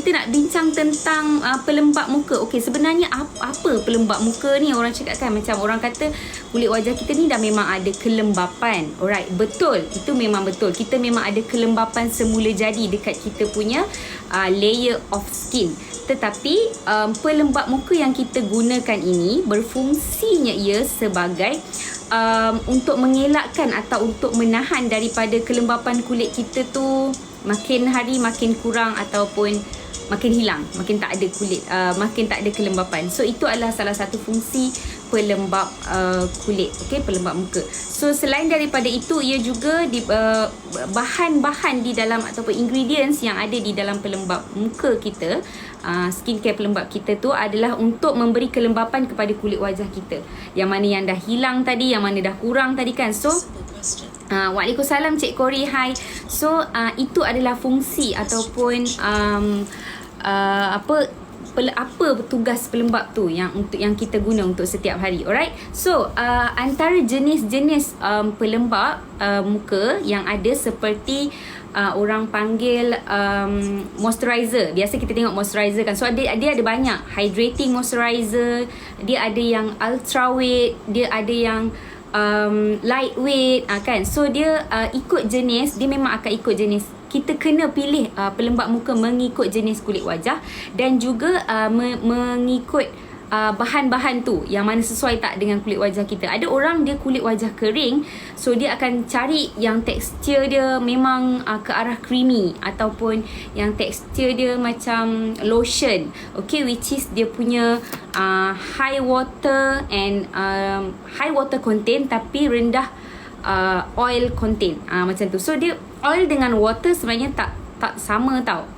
kita nak bincang tentang pelembab muka. Okey, sebenarnya apa pelembab muka ni? Orang cakap kan, macam orang kata kulit wajah kita ni dah memang ada kelembapan. Alright, betul. Itu memang betul. Kita memang ada kelembapan semula jadi dekat kita punya layer of skin. Tetapi pelembab muka yang kita gunakan ini berfungsinya ia sebagai untuk mengelakkan atau untuk menahan daripada kelembapan kulit kita tu makin hari makin kurang ataupun makin hilang, makin tak ada kulit, makin tak ada kelembapan. So itu adalah salah satu fungsi pelembab kulit, okey, pelembab muka. So selain daripada itu, ia juga bahan-bahan di dalam ataupun ingredients yang ada di dalam pelembab muka kita, skincare pelembab kita tu adalah untuk memberi kelembapan kepada kulit wajah kita. Yang mana yang dah hilang tadi, yang mana dah kurang tadi kan. So Waalaikumsalam Cik Kori, hai. So itu adalah fungsi ataupun apa tugas pelembab tu yang kita guna untuk setiap hari. Alright. So antara jenis-jenis pelembab muka yang ada seperti orang panggil moisturizer. Biasa kita tengok moisturizer kan. So dia ada banyak. Hydrating moisturizer, dia ada yang ultra weight, dia ada yang lightweight kan. So dia ikut jenis, dia memang akan ikut jenis. Kita kena pilih pelembab muka mengikut jenis kulit wajah dan juga mengikut bahan-bahan tu yang mana sesuai tak dengan kulit wajah kita. Ada orang dia kulit wajah kering, so dia akan cari yang tekstur dia memang ke arah creamy ataupun yang tekstur dia macam lotion, okay, which is dia punya high water and high water content tapi rendah oil content, macam tu. So dia oil dengan water sebenarnya tak sama tau.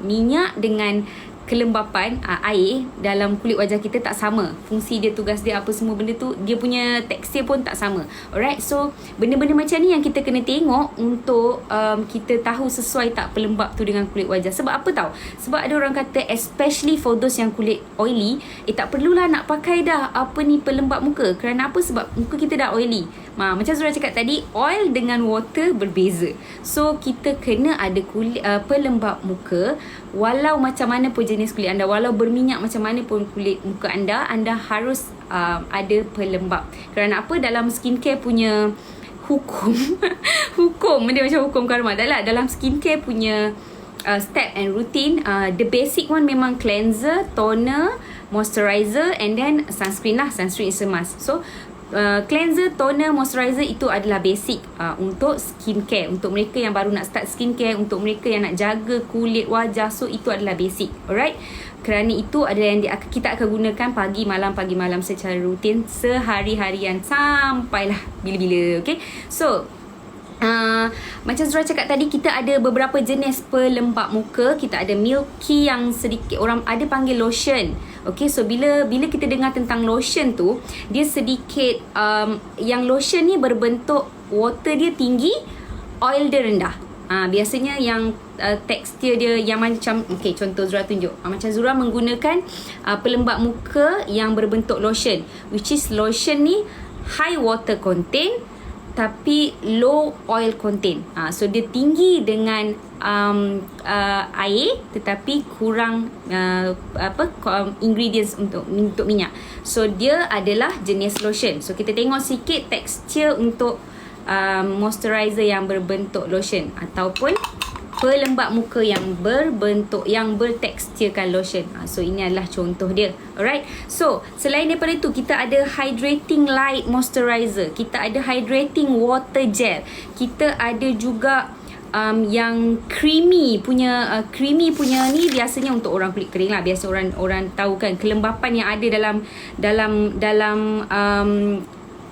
Minyak dengan kelembapan air dalam kulit wajah kita tak sama. Fungsi dia, tugas dia, apa semua benda tu, dia punya tekstur pun tak sama. Alright, so benda-benda macam ni yang kita kena tengok untuk kita tahu sesuai tak pelembab tu dengan kulit wajah. Sebab apa tau? Sebab ada orang kata especially for those yang kulit oily, tak perlulah nak pakai dah apa ni pelembab muka. Kerana apa? Sebab muka kita dah oily. Macam Zura cakap tadi, oil dengan water berbeza. So kita kena ada kulit pelembab muka walau macam mana pun jenis kulit anda, walau berminyak macam mana pun kulit muka anda, anda harus ada pelembab. Kerana apa? Dalam skincare punya hukum hukum dia macam hukum karma. Dalam skincare punya step and routine, the basic one memang cleanser, toner, moisturizer and then sunscreen lah. Sunscreen is a must. So cleanser, toner, moisturizer itu adalah basic untuk skincare. Untuk mereka yang baru nak start skincare, untuk mereka yang nak jaga kulit wajah, so itu adalah basic. Alright. Kerana itu adalah yang kita akan gunakan pagi malam secara rutin sehari-harian sampailah bila-bila. Okay. So macam Zura cakap tadi, kita ada beberapa jenis pelembab muka. Kita ada milky yang sedikit orang ada panggil lotion. Okay, so bila kita dengar tentang lotion tu, dia sedikit yang lotion ni berbentuk water dia tinggi, oil dia rendah. Biasanya yang tekstur dia yang macam, okay, contoh Zura tunjuk. Macam Zura menggunakan pelembab muka yang berbentuk lotion, which is lotion ni high water content tapi low oil content. So dia tinggi dengan air tetapi kurang ingredients untuk minyak. So dia adalah jenis lotion. So kita tengok sikit tekstur untuk moisturizer yang berbentuk lotion ataupun pelembab muka yang berteksturkan lotion. So ini adalah contoh dia. Alright. So selain daripada itu, kita ada hydrating light moisturizer, kita ada hydrating water gel, kita ada juga yang creamy punya ni biasanya untuk orang kulit kering lah. Biasa orang tahu kan kelembapan yang ada dalam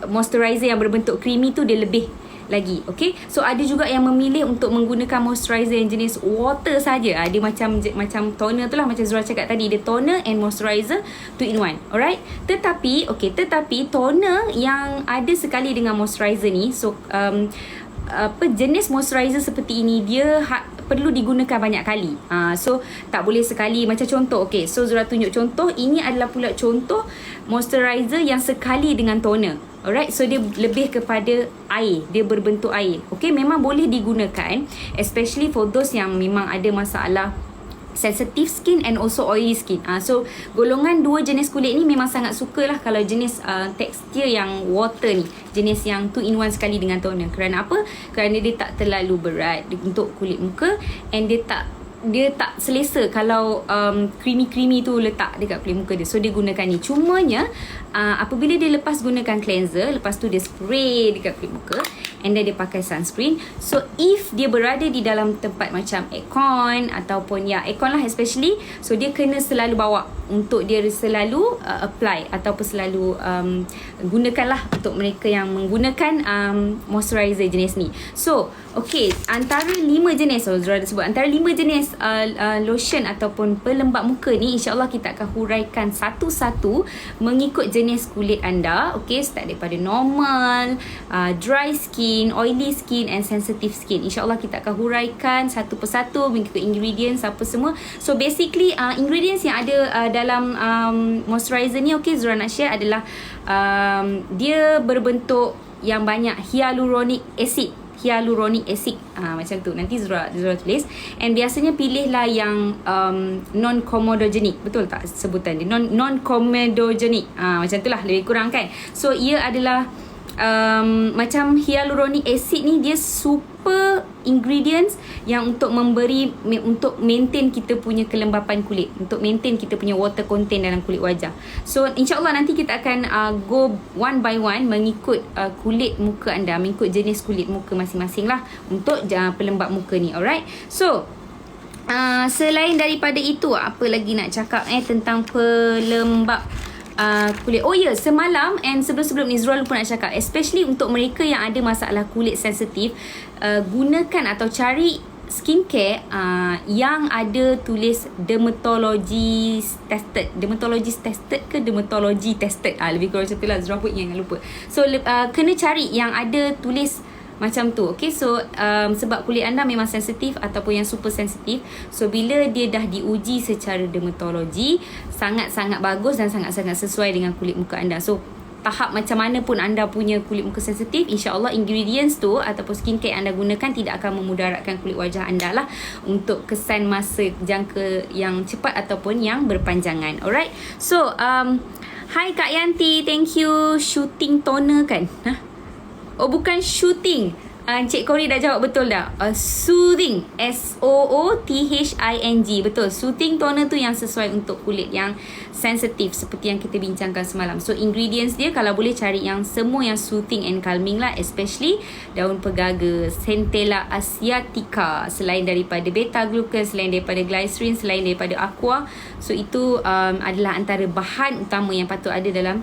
moisturizer yang berbentuk creamy tu dia lebih lagi. Okay, so ada juga yang memilih untuk menggunakan moisturizer yang jenis water saja. Dia macam toner tu lah, macam Zura cakap tadi, dia toner and moisturizer 2 in 1. Alright. Tetapi toner yang ada sekali dengan moisturizer ni, so jenis moisturizer seperti ini dia perlu digunakan banyak kali. So tak boleh sekali. Macam contoh, okay, so Zura tunjuk contoh. Ini adalah pula contoh moisturizer yang sekali dengan toner. Alright, so dia lebih kepada air, dia berbentuk air. Okay, memang boleh digunakan especially for those yang memang ada masalah sensitive skin and also oily skin. So golongan dua jenis kulit ni memang sangat suka lah kalau jenis tekstur yang water ni, jenis yang 2-in-1 sekali dengan toner. Kerana apa? Kerana dia tak terlalu berat untuk kulit muka, and dia tak selesa kalau creamy tu letak dekat kulit muka dia. So dia gunakan ni. Cumanya apabila dia lepas gunakan cleanser, lepas tu dia spray dekat kulit muka, and then dia pakai sunscreen. So if dia berada di dalam tempat macam aircon ataupun aircon lah especially, so dia kena selalu bawa untuk dia selalu apply ataupun selalu gunakanlah untuk mereka yang menggunakan moisturizer jenis ni. So okay, antara 5 jenis, Zura dah sebut, antara 5 jenis lotion ataupun pelembap muka ni, insyaAllah kita akan huraikan satu-satu mengikut jenis kulit anda. Okay, start daripada normal, dry skin, oily skin and sensitive skin. InsyaAllah kita akan huraikan satu persatu mengikut ingredients apa semua. So basically ingredients yang ada dalam moisturizer ni, okay, Zura nak share adalah dia berbentuk yang banyak hyaluronic acid. Macam tu nanti Zura tulis. And biasanya pilihlah yang non-comedogenic, betul tak sebutan dia? Non-comedogenic, macam tu lah lebih kurang kan. So ia adalah macam hyaluronic acid ni, dia super ingredients yang untuk maintain kita punya kelembapan kulit, untuk maintain kita punya water content dalam kulit wajah. So insyaAllah nanti kita akan go one by one mengikut kulit muka anda, mengikut jenis kulit muka masing-masing lah untuk pelembap muka ni. Alright, so selain daripada itu, apa lagi nak cakap tentang pelembap kulit. Oh ya, semalam and sebelum ni Zura lupa nak cakap, especially untuk mereka yang ada masalah kulit sensitif, gunakan atau cari skincare yang ada tulis dermatologist tested ke dermatology tested, lebih kurang macam tu lah. Zura pun ingat lupa. So kena cari yang ada tulis macam tu. Okay, so sebab kulit anda memang sensitif ataupun yang super sensitif, so bila dia dah diuji secara dermatologi, sangat-sangat bagus dan sangat-sangat sesuai dengan kulit muka anda. So tahap macam mana pun anda punya kulit muka sensitif, insyaAllah ingredients tu ataupun skincare anda gunakan tidak akan memudaratkan kulit wajah anda lah untuk kesan masa jangka yang cepat ataupun yang berpanjangan. Alright, so hi Kak Yanti, thank you. Shooting toner kan? Oh, bukan shooting. Encik Kori dah jawab betul dah. Soothing, SOOTHING. Betul. Soothing toner tu yang sesuai untuk kulit yang sensitif seperti yang kita bincangkan semalam. So ingredients dia kalau boleh cari yang semua yang soothing and calming lah, especially daun pegaga, Centella asiatica, selain daripada beta glucan, selain daripada glycerin, selain daripada aqua. So itu adalah antara bahan utama yang patut ada dalam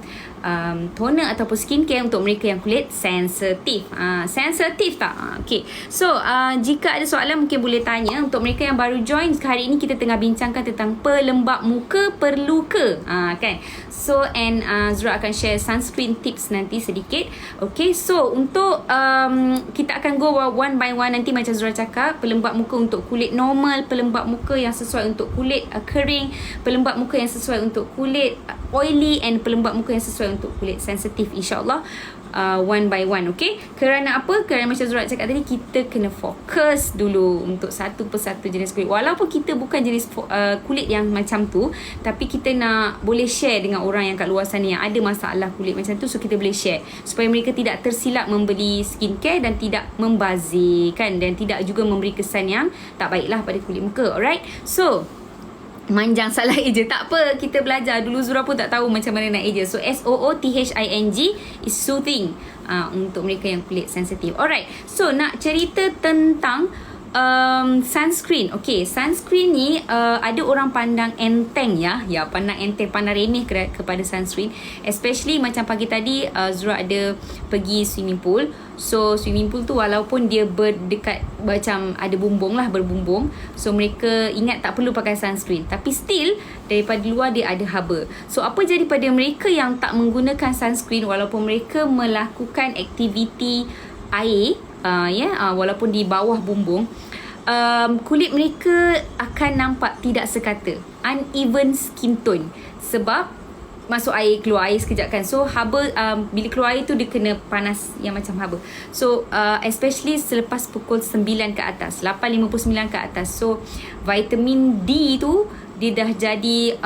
toner ataupun skincare untuk mereka yang kulit sensitif. Sensitif tak? Okay, so jika ada soalan mungkin boleh tanya. Untuk mereka yang baru join, hari ini kita tengah bincangkan tentang pelembap muka perlu ke? Kan? So and Zura akan share sunscreen tips nanti sedikit. Okay, so untuk kita akan go one by one nanti. Macam Zura cakap, pelembap muka untuk kulit normal, pelembap muka yang sesuai untuk kulit kering, pelembap muka yang sesuai untuk kulit oily, and pelembap muka yang sesuai untuk kulit sensitif, insyaAllah one by one. Okay, kerana apa? Kerana macam Zura cakap tadi, kita kena fokus dulu untuk satu persatu jenis kulit. Walaupun kita bukan jenis kulit yang macam tu, tapi kita nak boleh share dengan orang yang kat luar sana yang ada masalah kulit macam tu. So kita boleh share supaya mereka tidak tersilap membeli skincare dan tidak membazir kan, dan tidak juga memberi kesan yang tak baiklah pada kulit muka. Alright, so manjang salah eja, tak apa, kita belajar dulu. Zura pun tak tahu macam mana nak eja. So SOOTHING is soothing untuk mereka yang kulit sensitif. Alright, so nak cerita tentang sunscreen. Okay, sunscreen ni ada orang pandang enteng ya, pandang enteng, pandang remeh kepada sunscreen. Especially macam pagi tadi Zura ada pergi swimming pool. So swimming pool tu walaupun dia berdekat macam ada bumbung lah, berbumbung, so mereka ingat tak perlu pakai sunscreen, tapi still daripada luar dia ada haba. So apa jadi pada mereka yang tak menggunakan sunscreen walaupun mereka melakukan aktiviti air, walaupun di bawah bumbung, kulit mereka akan nampak tidak sekata, uneven skin tone. Sebab masuk air, keluar air sekejap kan. So haba bila keluar air tu dia kena panas yang macam haba. So especially selepas pukul 9 ke atas, 8.59 ke atas. So vitamin D tu dia dah jadi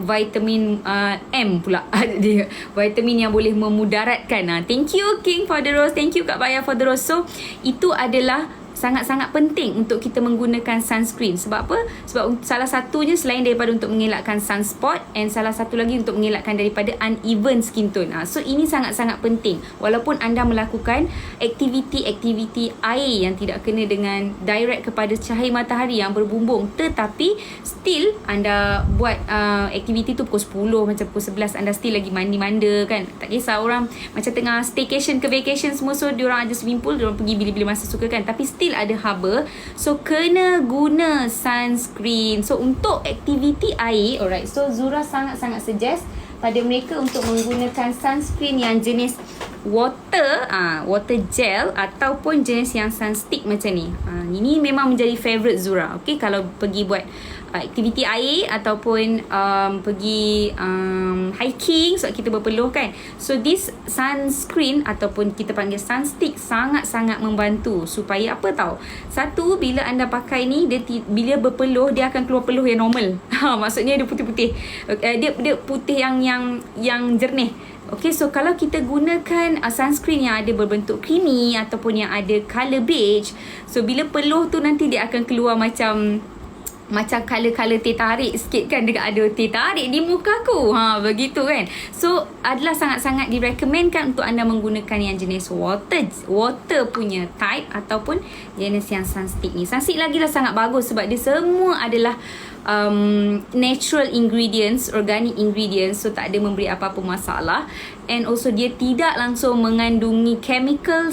vitamin M pula. Dia vitamin yang boleh memudaratkan. Thank you King for the rose, thank you Kak Baya for the rose. So itu adalah sangat-sangat penting untuk kita menggunakan sunscreen. Sebab apa? Sebab salah satunya selain daripada untuk mengelakkan sunspot, and salah satu lagi untuk mengelakkan daripada uneven skin tone. So ini sangat-sangat penting. Walaupun anda melakukan aktiviti-aktiviti air yang tidak kena dengan direct kepada cahaya matahari yang berbumbung, tetapi still anda buat aktiviti tu pukul 10, macam pukul 11 anda still lagi mandi-manda kan. Tak kisah orang macam tengah staycation ke vacation semua, so diorang ada swimming pool, diorang pergi bila-bila masa suka kan, tapi still ada haba. So kena guna sunscreen. So untuk aktiviti air, alright, so Zura sangat-sangat suggest pada mereka untuk menggunakan sunscreen yang jenis water gel ataupun jenis yang sunstick macam ni. Ini memang menjadi favourite Zura. Okay, kalau pergi buat aktiviti air ataupun pergi hiking sebab kita berpeluh kan. So this sunscreen ataupun kita panggil sunstick sangat-sangat membantu supaya apa tahu. Satu, bila anda pakai ni, bila berpeluh dia akan keluar peluh yang normal. Maksudnya dia putih-putih. Dia putih yang jernih. Okay, so kalau kita gunakan sunscreen yang ada berbentuk creamy ataupun yang ada colour beige, so bila peluh tu nanti dia akan keluar macam colour-colour teh tarik sikit kan, dekat ada teh tarik di muka aku. Begitu kan. So adalah sangat-sangat direkomendkan untuk anda menggunakan yang jenis water punya type ataupun jenis yang sunstick ni. Sunstick lagi lah sangat bagus sebab dia semua adalah natural ingredients, organic ingredients, so tak ada memberi apa-apa masalah. And also dia tidak langsung mengandungi chemical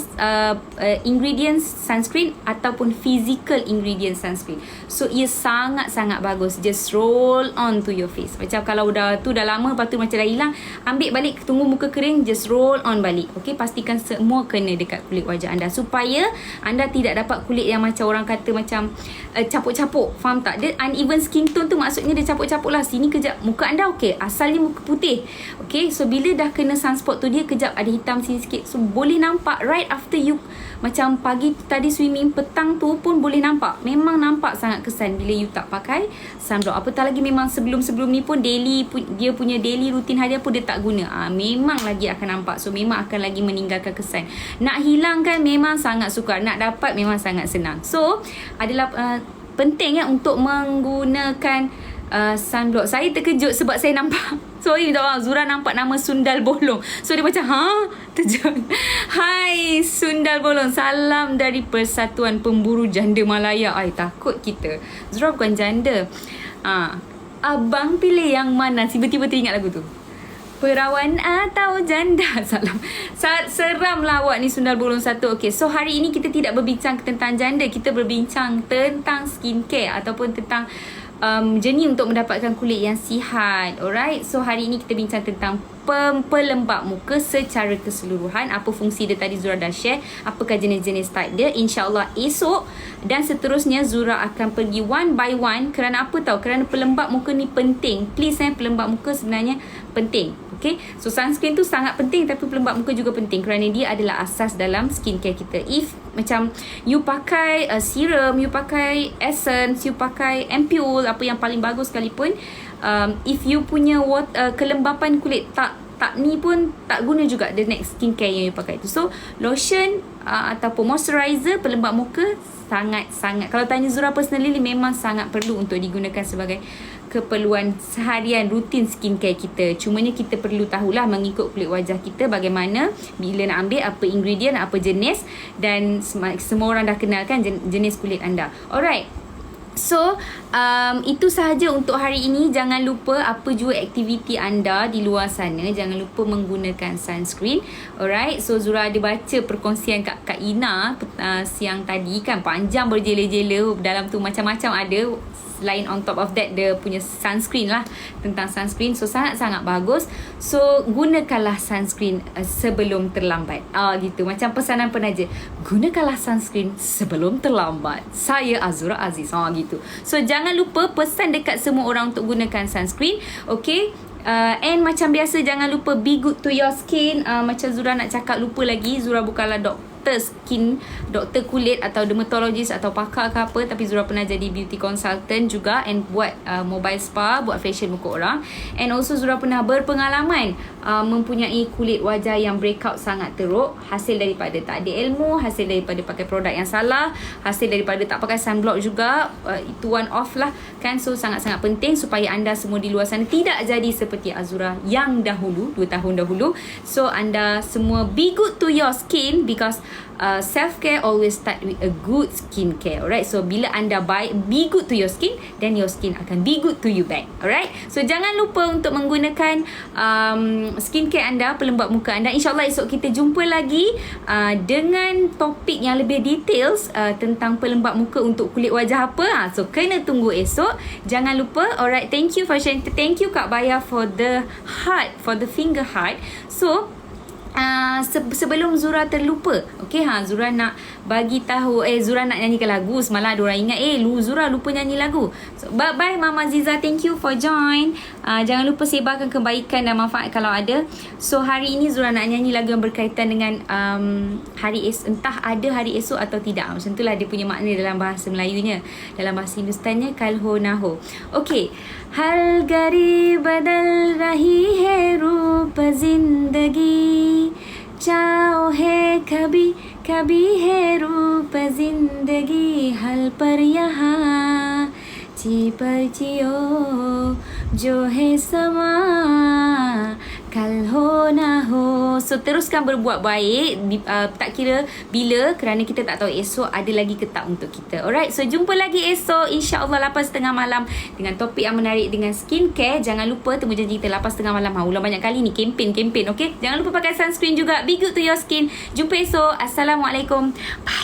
ingredients sunscreen ataupun physical ingredients sunscreen. So ia sangat-sangat bagus. Just roll on to your face. Macam kalau dah lama, lepas tu macam dah hilang, ambil balik, tunggu muka kering, just roll on balik. Okay, pastikan semua kena dekat kulit wajah anda supaya anda tidak dapat kulit yang macam orang kata macam capuk-capuk. Faham tak? Dia uneven skin tone tu maksudnya dia capuk-capuk lah. Sini kejap muka anda okey, asalnya muka putih. Okay, so bila dah kena sunspot tu dia kejap ada hitam sini sikit. So boleh nampak right after you, macam pagi tadi swimming, petang tu pun boleh nampak. Memang nampak sangat kesan bila you tak pakai sunblock. Apatah lagi memang sebelum-sebelum ni pun dia punya daily rutin harian pun dia tak guna. Memang lagi akan nampak. So memang akan lagi meninggalkan kesan. Nak hilangkan memang sangat sukar, nak dapat memang sangat senang. So adalah penting ya untuk menggunakan sunblock. Saya terkejut sebab saya nampak, sorry minta maaf, Zura nampak nama Sundal Bolong. So dia macam terjun. Hai Sundal Bolong, salam dari Persatuan Pemburu Janda Malaya. Takut kita, Zura bukan janda. Abang pilih yang mana? Tiba-tiba teringat lagu tu, perawan atau janda. Salam. Seram lah awak ni Sundal Bolong satu. Okay, so hari ini kita tidak berbincang tentang janda. Kita berbincang tentang skincare ataupun tentang journey untuk mendapatkan kulit yang sihat. Alright, so hari ini kita bincang tentang pelembab muka secara keseluruhan. Apa fungsi dia tadi Zura dah share, apakah jenis-jenis type dia. InsyaAllah esok dan seterusnya Zura akan pergi one by one. Kerana apa tahu? Kerana pelembab muka ni penting. Please pelembab muka sebenarnya penting. Okay, so sunscreen tu sangat penting, tapi pelembab muka juga penting kerana dia adalah asas dalam skincare kita. If macam you pakai serum, you pakai essence, you pakai ampule, apa yang paling bagus sekalipun, if you punya kelembapan kulit tak ni pun tak guna juga the next skincare yang you pakai tu. So lotion ataupun moisturizer pelembab muka sangat-sangat, kalau tanya Zura personally, memang sangat perlu untuk digunakan sebagai keperluan seharian rutin skincare kita. Cumanya kita perlu tahulah mengikut kulit wajah kita bagaimana, bila nak ambil, apa ingredient, apa jenis, dan semua orang dah kenal kan jenis kulit anda. Alright, so itu sahaja untuk hari ini. Jangan lupa apa jua aktiviti anda di luar sana, jangan lupa menggunakan sunscreen. Alright, so Zura ada baca perkongsian Kak Ina siang tadi kan, panjang berjela-jela, dalam tu macam-macam ada. Selain on top of that, dia punya sunscreen lah, tentang sunscreen. So sangat-sangat bagus. So gunakanlah sunscreen sebelum terlambat. Gitu, macam pesanan penaja, gunakanlah sunscreen sebelum terlambat. Saya Azura Aziz. Gitu. So jangan lupa pesan dekat semua orang untuk gunakan sunscreen. Okay, And macam biasa, jangan lupa be good to your skin. Macam Zura nak cakap, lupa lagi, Zura bukanlah doktor skin, doktor kulit atau dermatologist atau pakar ke apa, tapi Zura pernah jadi beauty consultant juga and buat mobile spa, buat facial muka orang. And also Zura pernah berpengalaman mempunyai kulit wajah yang breakout sangat teruk, hasil daripada tak ada ilmu, hasil daripada pakai produk yang salah, hasil daripada tak pakai sunblock juga. Itu one off lah kan. So sangat-sangat penting supaya anda semua di luar sana tidak jadi seperti Azura yang dahulu, 2 tahun dahulu. So anda semua be good to your skin, because self-care always start with a good skincare. Alright, so bila anda baik, be good to your skin, then your skin akan be good to you back. Alright, so jangan lupa untuk menggunakan skincare anda, pelembab muka anda. InsyaAllah esok kita jumpa lagi dengan topik yang lebih details tentang pelembab muka untuk kulit wajah apa. So kena tunggu esok. Jangan lupa. Alright, thank you for sharing. Thank you Kak Baya for the heart, for the finger heart. So sebelum Zura terlupa, okay, Zura nak bagi tahu, Zura nak nyanyikan lagu. Semalam ada orang ingat, Zura lupa nyanyi lagu. So, bye Mama Ziza, thank you for join. Jangan lupa sebarkan kebaikan dan manfaat kalau ada. So hari ini Zura nak nyanyi lagu yang berkaitan dengan entah ada hari esok atau tidak. Macam itulah dia punya makna dalam bahasa Melayunya. Dalam bahasa Hindustannya, kal ho na ho. Okay. हर घड़ी बदल रही है रूप जिंदगी, चाहो है कभी कभी है रूप जिंदगी, हल पर यहाँ जी पर जियो जो है समा, kal ho na ho. So teruskan berbuat baik, tak kira bila, kerana kita tak tahu esok ada lagi ke tak untuk kita. Alright, so jumpa lagi esok insya-Allah 8:30 malam dengan topik yang menarik dengan skincare. Jangan lupa, temu janji kita 8:30 malam. Ulang banyak kali ni, kempen, okay? Jangan lupa pakai sunscreen juga. Be good to your skin. Jumpa esok. Assalamualaikum. Bye.